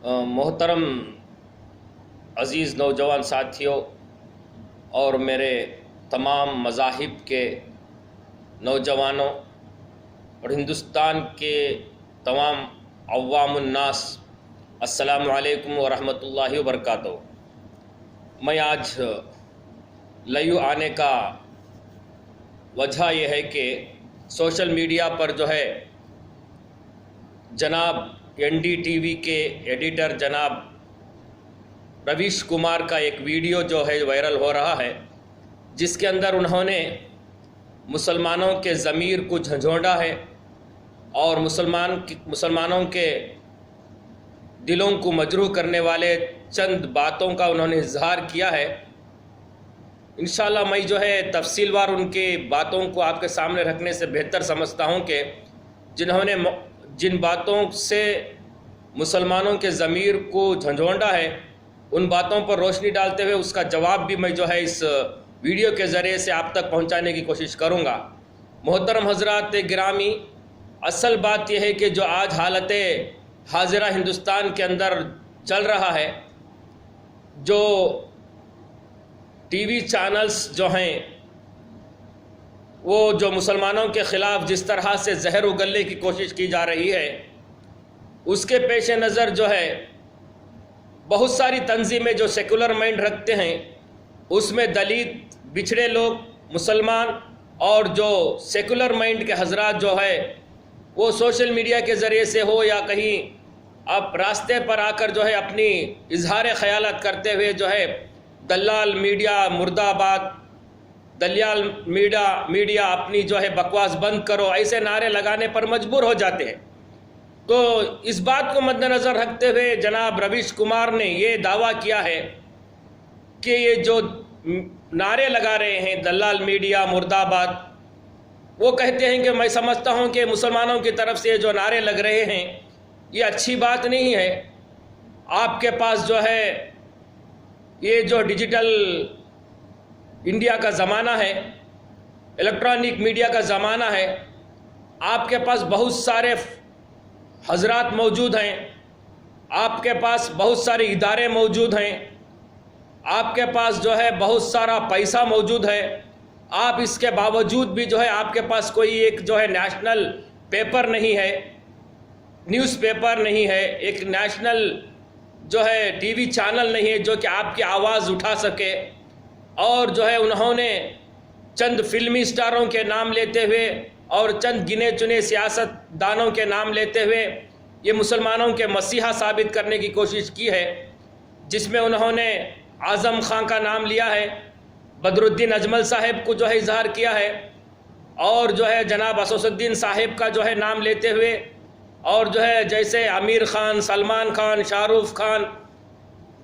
محترم عزیز نوجوان ساتھیوں اور میرے تمام مذاہب کے نوجوانوں اور ہندوستان کے تمام عوام الناس، السلام علیکم ورحمۃ اللہ وبرکاتہ۔ میں آج لائیو آنے کا وجہ یہ ہے کہ سوشل میڈیا پر جو ہے جناب این ڈی ٹی وی کے ایڈیٹر جناب رویش کمار کا ایک ویڈیو جو ہے وائرل ہو رہا ہے، جس کے اندر انہوں نے مسلمانوں کے ضمیر کو جھنجھوڑا ہے اور مسلمانوں کے دلوں کو مجروح کرنے والے چند باتوں کا انہوں نے اظہار کیا ہے۔ انشاءاللہ میں جو ہے تفصیل وار ان کی باتوں کو آپ کے سامنے رکھنے سے بہتر سمجھتا ہوں کہ جنہوں نے جن باتوں سے مسلمانوں کے ضمیر کو جھنجھوڑا ہے، ان باتوں پر روشنی ڈالتے ہوئے اس کا جواب بھی میں جو ہے اس ویڈیو کے ذریعے سے آپ تک پہنچانے کی کوشش کروں گا۔ محترم حضرات گرامی، اصل بات یہ ہے کہ جو آج حالت حاضرہ ہندوستان کے اندر چل رہا ہے، جو ٹی وی چینلز جو ہیں وہ جو مسلمانوں کے خلاف جس طرح سے زہر اگلنے کی کوشش کی جا رہی ہے، اس کے پیش نظر جو ہے بہت ساری تنظیمیں جو سیکولر مائنڈ رکھتے ہیں، اس میں دلت، بچھڑے لوگ، مسلمان اور جو سیکولر مائنڈ کے حضرات جو ہے وہ سوشل میڈیا کے ذریعے سے ہو یا کہیں اب راستے پر آ کر جو ہے اپنی اظہار خیالات کرتے ہوئے جو ہے دلال میڈیا مرد آباد، دلیال میڈیا اپنی جو ہے بکواس بند کرو، ایسے نعرے لگانے پر مجبور ہو جاتے ہیں۔ تو اس بات کو مد نظر رکھتے ہوئے جناب رویش کمار نے یہ دعویٰ کیا ہے کہ یہ جو نعرے لگا رہے ہیں دلال میڈیا مرد آباد، وہ کہتے ہیں کہ میں سمجھتا ہوں کہ مسلمانوں کی طرف سے جو نعرے لگ رہے ہیں یہ اچھی بات نہیں ہے۔ آپ کے پاس جو ہے یہ جو ڈیجیٹل انڈیا کا زمانہ ہے، الیکٹرانک میڈیا کا زمانہ ہے، آپ کے پاس بہت سارے حضرات موجود ہیں، آپ کے پاس بہت سارے ادارے موجود ہیں، آپ کے پاس جو ہے بہت سارا پیسہ موجود ہے، آپ اس کے باوجود بھی جو ہے آپ کے پاس کوئی ایک جو ہے نیشنل پیپر نہیں ہے، نیوز پیپر نہیں ہے، ایک نیشنل جو ہے ٹی وی چینل نہیں ہے جو کہ آپ کی آواز اٹھا سکے، اور جو ہے انہوں نے چند فلمی سٹاروں کے نام لیتے ہوئے اور چند گنے چنے سیاست دانوں کے نام لیتے ہوئے یہ مسلمانوں کے مسیحا ثابت کرنے کی کوشش کی ہے، جس میں انہوں نے اعظم خان کا نام لیا ہے، بدر الدین اجمل صاحب کو جو ہے اظہار کیا ہے، اور جو ہے جناب اسد الدین صاحب کا جو ہے نام لیتے ہوئے، اور جو ہے جیسے امیر خان، سلمان خان، شاہ رخ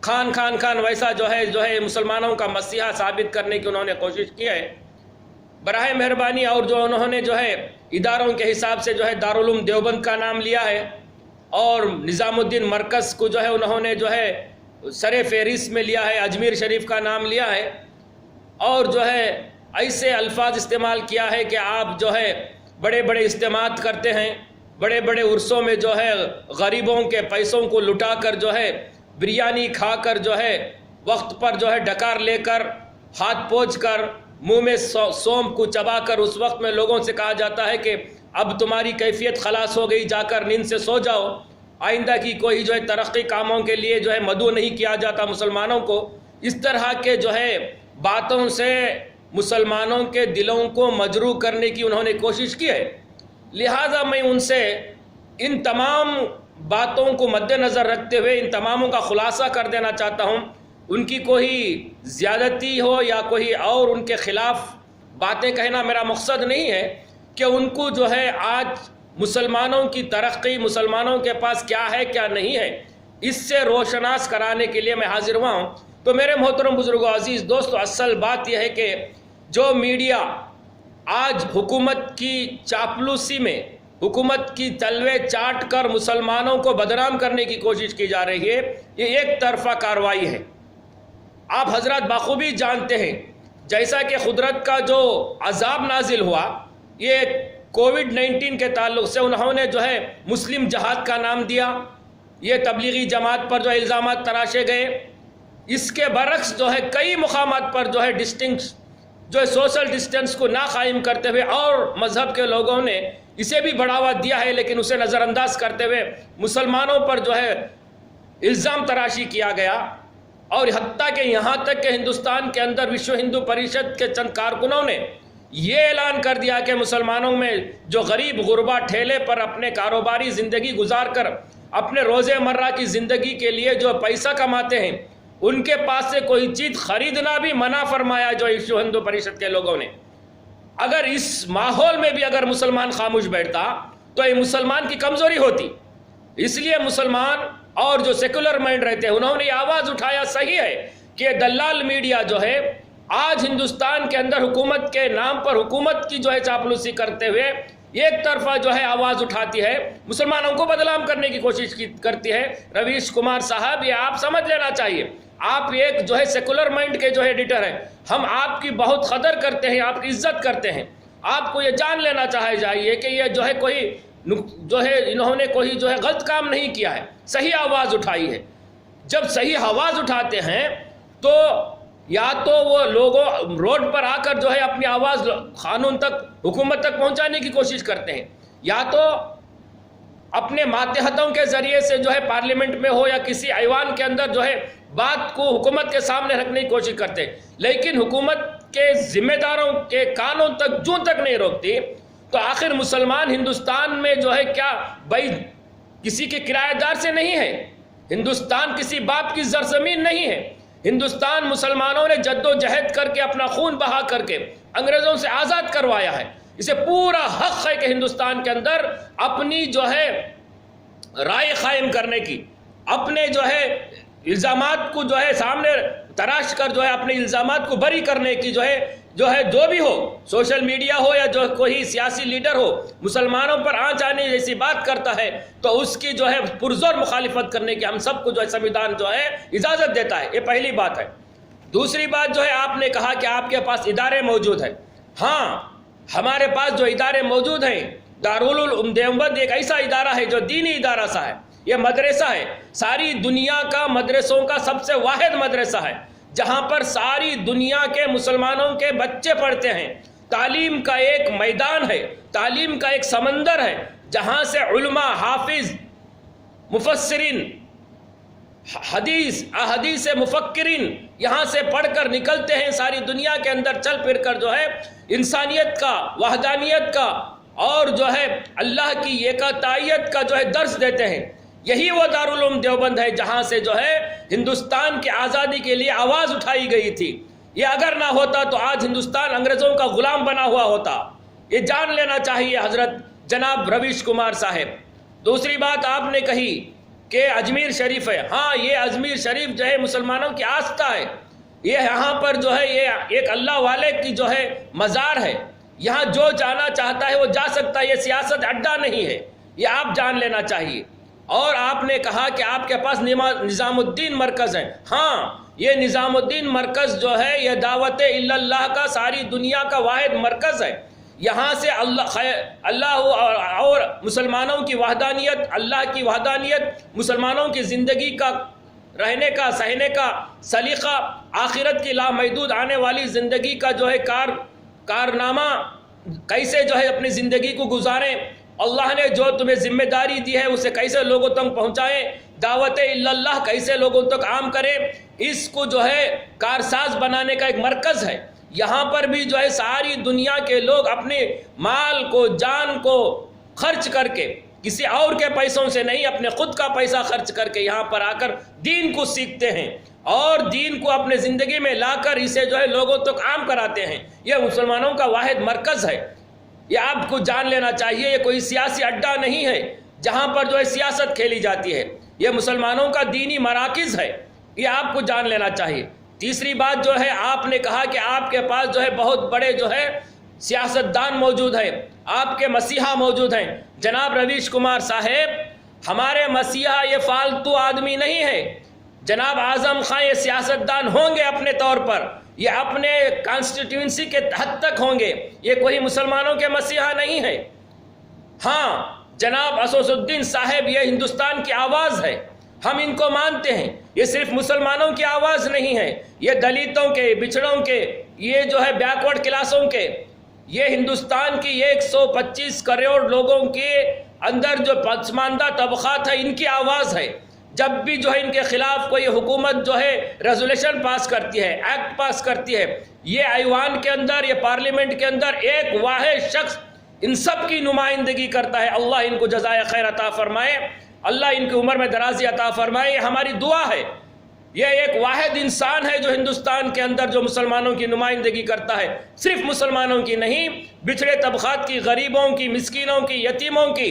خان ویسا جو ہے مسلمانوں کا مسیحا ثابت کرنے کی انہوں نے کوشش کی ہے۔ براہ مہربانی، اور جو انہوں نے جو ہے اداروں کے حساب سے جو ہے دارالعلوم دیوبند کا نام لیا ہے، اور نظام الدین مرکز کو جو ہے انہوں نے جو ہے سر فہرست میں لیا ہے، اجمیر شریف کا نام لیا ہے، اور جو ہے ایسے الفاظ استعمال کیا ہے کہ آپ جو ہے بڑے بڑے اجتماعات کرتے ہیں، بڑے بڑے عرصوں میں جو ہے غریبوں کے پیسوں کو لٹا کر جو ہے بریانی کھا کر جو ہے وقت پر جو ہے ڈکار لے کر ہاتھ پوچھ کر منہ میں سونف کو چبا کر اس وقت میں لوگوں سے کہا جاتا ہے کہ اب تمہاری کیفیت خلاص ہو گئی، جا کر نیند سے سو جاؤ، آئندہ کی کوئی جو ہے ترقی کاموں کے لیے جو ہے مدعو نہیں کیا جاتا مسلمانوں کو۔ اس طرح کے جو ہے باتوں سے مسلمانوں کے دلوں کو مجروح کرنے کی انہوں نے کوشش کی ہے۔ لہٰذا میں ان سے ان تمام باتوں کو مد نظر رکھتے ہوئے ان تماموں کا خلاصہ کر دینا چاہتا ہوں۔ ان کی کوئی زیادتی ہو یا کوئی اور ان کے خلاف باتیں کہنا میرا مقصد نہیں ہے، کہ ان کو جو ہے آج مسلمانوں کی ترقی، مسلمانوں کے پاس کیا ہے کیا نہیں ہے، اس سے روشناس کرانے کے لیے میں حاضر ہوا ہوں۔ تو میرے محترم بزرگوں، عزیز دوستو، اصل بات یہ ہے کہ جو میڈیا آج حکومت کی چاپلوسی میں، حکومت کی تلوے چاٹ کر مسلمانوں کو بدنام کرنے کی کوشش کی جا رہی ہے، یہ ایک طرفہ کارروائی ہے۔ آپ حضرات بخوبی جانتے ہیں، جیسا کہ قدرت کا جو عذاب نازل ہوا، یہ کووڈ 19 کے تعلق سے انہوں نے جو ہے مسلم جہاد کا نام دیا، یہ تبلیغی جماعت پر جو الزامات تراشے گئے، اس کے برعکس جو ہے کئی مقامات پر جو ہے سوشل ڈسٹینس کو نہ قائم کرتے ہوئے اور مذہب کے لوگوں نے اسے بھی بڑھاوا دیا ہے، لیکن اسے نظر انداز کرتے ہوئے مسلمانوں پر جو ہے الزام تراشی کیا گیا، اور حتیٰ کہ یہاں تک کہ ہندوستان کے اندر وشو ہندو پریشد کے چند کارکنوں نے یہ اعلان کر دیا کہ مسلمانوں میں جو غریب غربا ٹھیلے پر اپنے کاروباری زندگی گزار کر اپنے روز مرہ کی زندگی کے لیے جو پیسہ کماتے ہیں، ان کے پاس سے کوئی چیز خریدنا بھی منع فرمایا جو وشو ہندو پریشد کے لوگوں نے۔ اگر اس ماحول میں بھی اگر مسلمان خاموش بیٹھتا تو یہ مسلمان کی کمزوری ہوتی۔ اس لیے مسلمان اور جو سیکولر مائنڈ رہتے ہیں انہوں نے یہ آواز اٹھایا، صحیح ہے کہ دلال میڈیا جو ہے آج ہندوستان کے اندر حکومت کے نام پر حکومت کی جو ہے چاپلوسی کرتے ہوئے ایک طرفہ جو ہے آواز اٹھاتی ہے، مسلمانوں کو بدنام کرنے کی کوشش کرتی ہے۔ رویش کمار صاحب، یہ آپ سمجھ لینا چاہیے، آپ ایک جو ہے سیکولر مائنڈ کے جو ہے ایڈیٹر ہیں، ہم آپ کی بہت قدر کرتے ہیں، آپ کی عزت کرتے ہیں۔ آپ کو یہ جان لینا چاہیے کہ یہ جو ہے کوئی جو ہے انہوں نے کوئی جو ہے غلط کام نہیں کیا ہے، صحیح آواز اٹھائی ہے۔ جب صحیح آواز اٹھاتے ہیں تو یا تو وہ لوگوں روڈ پر آ کر جو ہے اپنی آواز قانون تک، حکومت تک پہنچانے کی کوشش کرتے ہیں، یا تو اپنے ماتحتوں کے ذریعے سے جو ہے پارلیمنٹ میں ہو یا کسی ایوان کے اندر جو ہے بات کو حکومت کے سامنے رکھنے کی کوشش کرتے ہیں، لیکن حکومت کے ذمہ داروں کے کانوں تک جوں تک نہیں روکتی، تو آخر مسلمان ہندوستان میں جو ہے کیا بھائی کسی کے کرایہ دار سے نہیں ہے، ہندوستان کسی باپ کی زرزمین نہیں ہے، ہندوستان مسلمانوں نے جد و جہد کر کے اپنا خون بہا کر کے انگریزوں سے آزاد کروایا ہے۔ اسے پورا حق ہے کہ ہندوستان کے اندر اپنی جو ہے رائے قائم کرنے کی، اپنے جو ہے الزامات کو جو ہے سامنے تراش کر جو ہے اپنے الزامات کو بری کرنے کی جو بھی ہو، سوشل میڈیا ہو یا جو کوئی سیاسی لیڈر ہو، مسلمانوں پر آنچ آنے جیسی بات کرتا ہے تو اس کی جو ہے پرزور مخالفت کرنے کی ہم سب کو جو ہے سنویدھان جو ہے اجازت دیتا ہے۔ یہ پہلی بات ہے۔ دوسری بات جو ہے آپ نے کہا کہ آپ کے پاس ادارے موجود ہیں۔ ہاں، ہمارے پاس جو ادارے موجود ہیں، دارالعلوم دیوبند ایک ایسا ادارہ ہے جو دینی ادارہ سا ہے، یہ مدرسہ ہے، ساری دنیا کا مدرسوں کا سب سے واحد مدرسہ ہے، جہاں پر ساری دنیا کے مسلمانوں کے بچے پڑھتے ہیں۔ تعلیم کا ایک میدان ہے، تعلیم کا ایک سمندر ہے، جہاں سے علماء، حافظ، مفسرین، احادیث مفکرین یہاں سے پڑھ کر نکلتے ہیں، ساری دنیا کے اندر چل پھر کر جو ہے انسانیت کا، وحدانیت کا اور جو ہے اللہ کی یکتائیت کا جو ہے درس دیتے ہیں۔ یہی وہ دارالعلوم دیوبند ہے جہاں سے جو ہے ہندوستان کی آزادی کے لیے آواز اٹھائی گئی تھی۔ یہ اگر نہ ہوتا تو آج ہندوستان انگریزوں کا غلام بنا ہوا ہوتا۔ یہ جان لینا چاہیے حضرت جناب رویش کمار صاحب۔ دوسری بات آپ نے کہی کہ اجمیر شریف ہے۔ ہاں، یہ اجمیر شریف جو ہے مسلمانوں کی آستھا ہے، یہ یہاں پر جو ہے یہ ایک اللہ والے کی جو ہے مزار ہے، یہاں جو جانا چاہتا ہے وہ جا سکتا ہے، یہ سیاست اڈا نہیں ہے، یہ آپ جان لینا چاہیے۔ اور آپ نے کہا کہ آپ کے پاس نظام الدین مرکز ہے۔ ہاں، یہ نظام الدین مرکز جو ہے یہ دعوت اللہ کا ساری دنیا کا واحد مرکز ہے۔ یہاں سے اللہ اور مسلمانوں کی وحدانیت، اللہ کی وحدانیت، مسلمانوں کی زندگی کا رہنے کا، سہنے کا سلیقہ، آخرت کی لامحدود آنے والی زندگی کا جو ہے کارنامہ کیسے جو ہے اپنی زندگی کو گزاریں، اللہ نے جو تمہیں ذمہ داری دی ہے اسے کیسے لوگوں تک پہنچائیں، دعوت اللہ کیسے لوگوں تک عام کریں، اس کو جو ہے کارساز بنانے کا ایک مرکز ہے۔ یہاں پر بھی جو ہے ساری دنیا کے لوگ اپنے مال کو، جان کو خرچ کر کے، کسی اور کے پیسوں سے نہیں، اپنے خود کا پیسہ خرچ کر کے یہاں پر آ کر دین کو سیکھتے ہیں اور دین کو اپنے زندگی میں لا کر اسے جو ہے لوگوں تک عام کراتے ہیں۔ یہ مسلمانوں کا واحد مرکز ہے، یہ آپ کو جان لینا چاہیے۔ یہ کوئی سیاسی اڈا نہیں ہے جہاں پر جو ہے سیاست کھیلی جاتی ہے، یہ مسلمانوں کا دینی مراکز ہے، یہ آپ کو جان لینا چاہیے۔ تیسری بات جو ہے آپ نے کہا کہ آپ کے پاس جو ہے بہت بڑے جو ہے سیاستدان موجود ہیں، آپ کے مسیحا موجود ہیں۔ جناب رویش کمار صاحب، ہمارے مسیحا یہ فالتو آدمی نہیں ہے۔ جناب اعظم خان یہ سیاستدان ہوں گے اپنے طور پر، یہ اپنے کانسٹیٹیوئنسی کے حد تک ہوں گے، یہ کوئی مسلمانوں کے مسیحا نہیں ہے۔ ہاں، جناب اسد الدین صاحب یہ ہندوستان کی آواز ہے، ہم ان کو مانتے ہیں۔ یہ صرف مسلمانوں کی آواز نہیں ہے، یہ دلتوں کے، بچڑوں کے، یہ جو ہے بیکورڈ کلاسوں کے، یہ ہندوستان کی 125 کروڑ لوگوں کے اندر جو پسماندہ طبقات ہے ان کی آواز ہے۔ جب بھی جو ہے ان کے خلاف کوئی حکومت جو ہے ریزولوشن پاس کرتی ہے، ایکٹ پاس کرتی ہے، یہ ایوان کے اندر، یہ پارلیمنٹ کے اندر ایک واحد شخص ان سب کی نمائندگی کرتا ہے۔ اللہ ان کو جزائے خیر عطا فرمائے، اللہ ان کی عمر میں درازی عطا فرمائے، یہ ہماری دعا ہے۔ یہ ایک واحد انسان ہے جو ہندوستان کے اندر جو مسلمانوں کی نمائندگی کرتا ہے، صرف مسلمانوں کی نہیں، بچھڑے طبقات کی، غریبوں کی، مسکینوں کی، یتیموں کی۔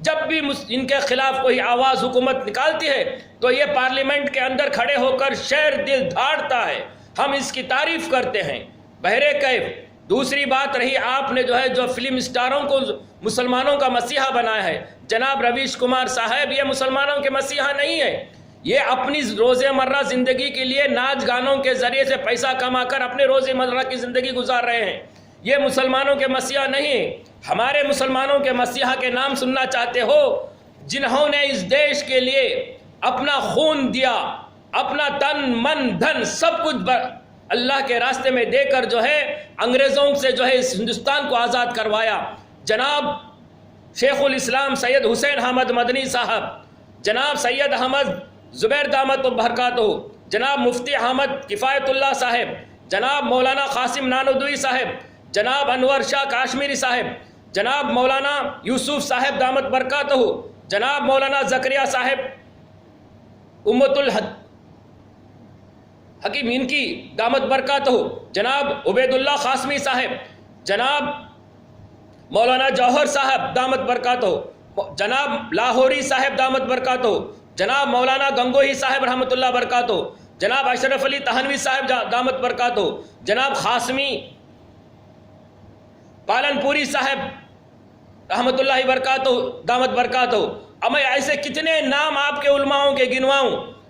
جب بھی ان کے خلاف کوئی آواز حکومت نکالتی ہے تو یہ پارلیمنٹ کے اندر کھڑے ہو کر شیر دل دھاڑتا ہے، ہم اس کی تعریف کرتے ہیں۔ بہرکیف دوسری بات رہی، آپ نے جو فلم اسٹاروں کو مسلمانوں کا مسیحا بنایا ہے، جناب رویش کمار صاحب یہ مسلمانوں کے مسیحا نہیں ہے، یہ اپنی روزمرہ زندگی کے لیے ناچ گانوں کے ذریعے سے پیسہ کما کر اپنے روزمرہ کی زندگی گزار رہے ہیں، یہ مسلمانوں کے مسیحا نہیں۔ ہمارے مسلمانوں کے مسیحا کے نام سننا چاہتے ہو؟ جنہوں نے اس دیش کے لیے اپنا خون دیا، اپنا تن من دھن سب کچھ اللہ کے راستے میں دے کر جو ہے انگریزوں سے جو ہے اس ہندوستان کو آزاد کروایا۔ جناب شیخ الاسلام سید حسین احمد مدنی صاحب، جناب سید احمد زبیر دامت برکاتہ، جناب مفتی احمد کفایت اللہ صاحب، جناب مولانا قاسم نانودوی صاحب، جناب انور شاہ کاشمیری صاحب، جناب مولانا یوسف صاحب دامت برکاتہ، جناب مولانا زکریا صاحب امت حکیم ان کی دامت برکاتہ، جناب عبید اللہ قاسمی صاحب، جناب مولانا جوہر صاحب دامت برکاتہ، جناب لاہوری صاحب دامت برکاتہ، جناب مولانا گنگوہی صاحب رحمۃ اللہ برکاتہ، جناب اشرف علی تہنوی صاحب دامت برکاتہ، جناب قاسمی پالن پوری صاحب رحمۃ اللہ برکاتہ دامت برکاتہ۔ اب میں ایسے کتنے نام آپ کے علماؤں کے گنواؤں